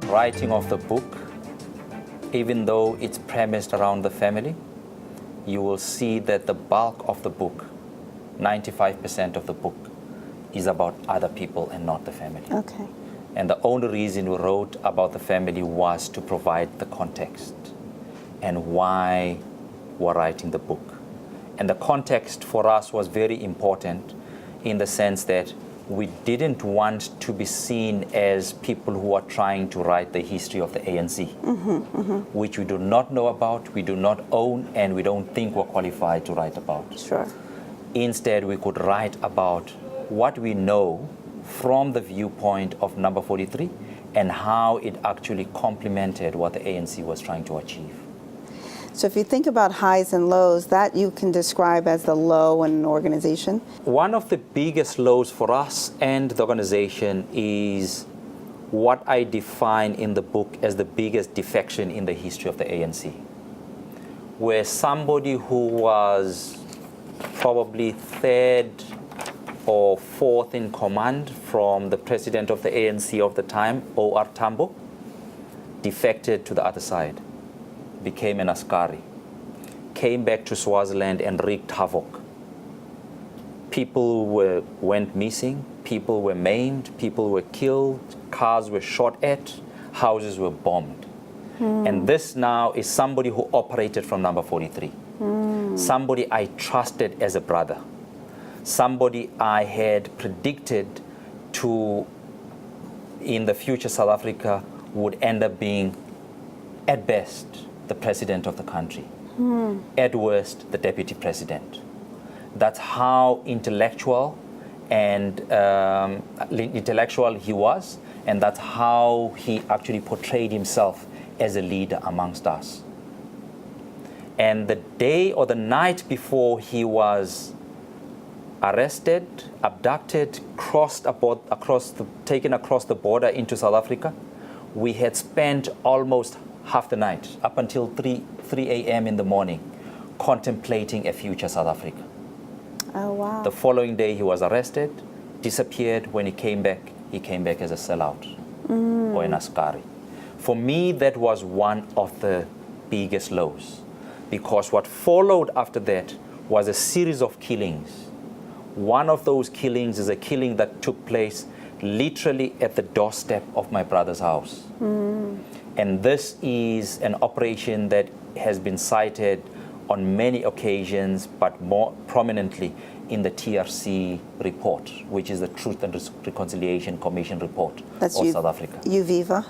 writing of the book, even though it's premised around the family, you will see that the bulk of the book, 95% of the book, is about other people and not the family. Okay. And the only reason we wrote about the family was to provide the context and why we're writing the book. And the context for us was very important in the sense that we didn't want to be seen as people who are trying to write the history of the ANC, which we do not know about, we do not own, and we don't think we're qualified to write about. Sure. Instead, we could write about what we know from the viewpoint of number 43 and how it actually complemented what the ANC was trying to achieve. So if you think about highs and lows, that you can describe as the low in an organization? One of the biggest lows for us and the organization is what I define in the book as the biggest defection in the history of the ANC, where somebody who was probably third or fourth in command from the president of the ANC of the time, O.R. Tambo, defected to the other side, became an Askari, came back to Swaziland and wreaked havoc. People went missing, people were maimed, people were killed, cars were shot at, houses were bombed. And this now is somebody who operated from number 43. Somebody I trusted as a brother. Somebody I had predicted to, in the future, South Africa would end up being, at best, the president of the country. At worst, the deputy president. That's how intellectual he was, and that's how he actually portrayed himself as a leader amongst us. And the day or the night before he was arrested, abducted, taken across the border into South Africa, we had spent almost half the night, up until 3 a.m. in the morning, contemplating a future South Africa. Oh, wow. The following day he was arrested, disappeared. When he came back as a sellout or an Askari. For me, that was one of the biggest lows, because what followed after that was a series of killings. One of those killings is a killing that took place literally at the doorstep of my brother's house. And this is an operation that has been cited on many occasions, but more prominently in the TRC report, which is the Truth and Reconciliation Commission report of South Africa. UVIVA?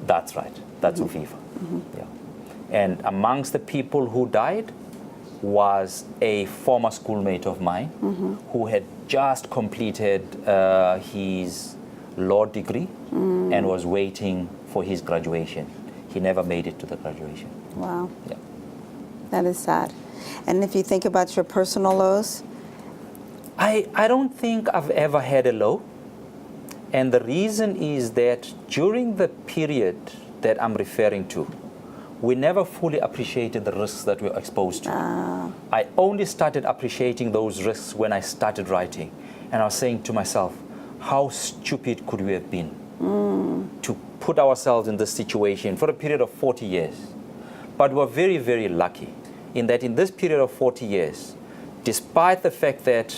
That's right. That's UVIVA. Yeah. And amongst the people who died was a former schoolmate of mine who had just completed his law degree and was waiting for his graduation. He never made it to the graduation. Wow. Yeah. That is sad. And if you think about your personal lows? I don't think I've ever had a low. And the reason is that during the period that I'm referring to, we never fully appreciated the risks that we were exposed to. I only started appreciating those risks when I started writing. And I was saying to myself, how stupid could we have been to put ourselves in this situation for a period of 40 years? But we're very, very lucky in that in this period of 40 years, despite the fact that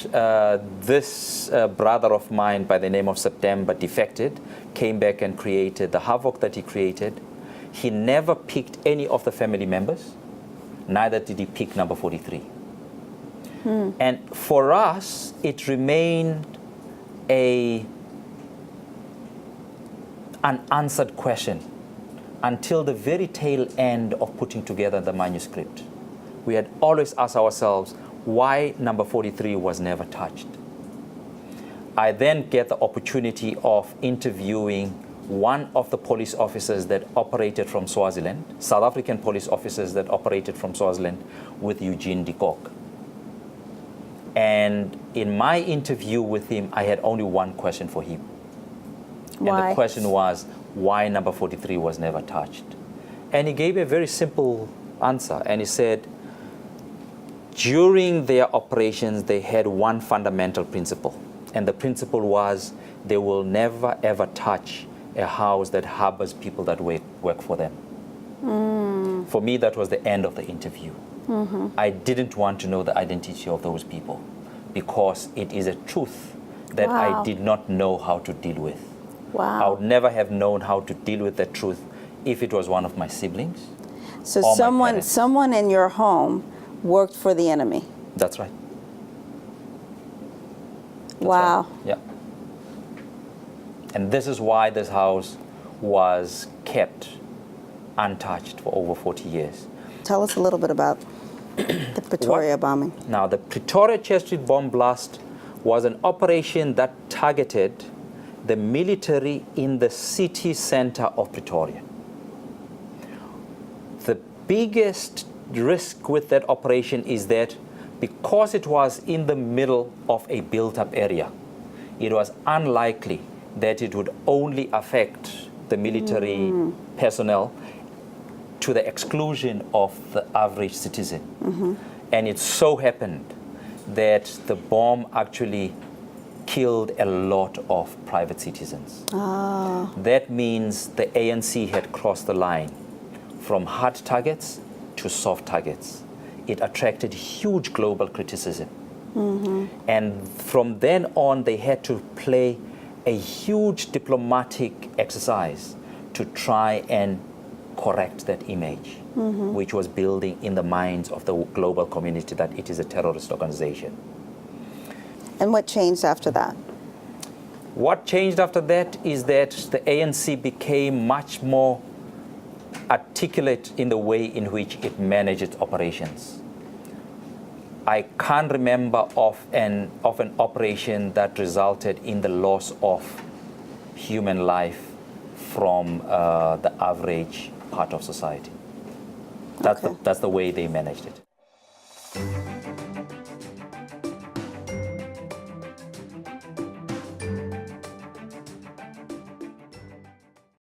this brother of mine by the name of September defected, came back and created the havoc that he created, he never picked any of the family members, neither did he pick number 43. And for us, it remained an unanswered question until the very tail end of putting together the manuscript. We had always asked ourselves why number 43 was never touched. I then get the opportunity of interviewing one of the police officers that operated from Swaziland, South African police officers that operated from Swaziland, with Eugene de Kock. And in my interview with him, I had only one question for him. Why? And the question was, why number 43 was never touched? And he gave a very simple answer. And he said, during their operations, they had one fundamental principle. And the principle was, they will never, ever touch a house that harbors people that work for them. For me, that was the end of the interview. I didn't want to know the identity of those people because it is a truth that I did not know how to deal with. I would never have known how to deal with that truth if it was one of my siblings. So or my parents. someone in your home worked for the enemy. That's right. That's Wow. right. Yeah. And this is why this house was kept untouched for over 40 years. Tell us a little bit about the Pretoria bombing. Now, the Pretoria Church Street bomb blast was an operation that targeted the military in the city center of Pretoria. The biggest risk with that operation is that because it was in the middle of a built-up area, it was unlikely that it would only affect the military personnel to the exclusion of the average citizen. And it so happened that the bomb actually killed a lot of private citizens. That means the ANC had crossed the line from hard targets to soft targets. It attracted huge global criticism. And from then on, they had to play a huge diplomatic exercise to try and correct that image, which was building in the minds of the global community that it is a terrorist organization. And what changed after that? What changed after that is that the ANC became much more articulate in the way in which it managed its operations. I can't remember of an operation that resulted in the loss of human life from the average part of society. That's the way they managed it.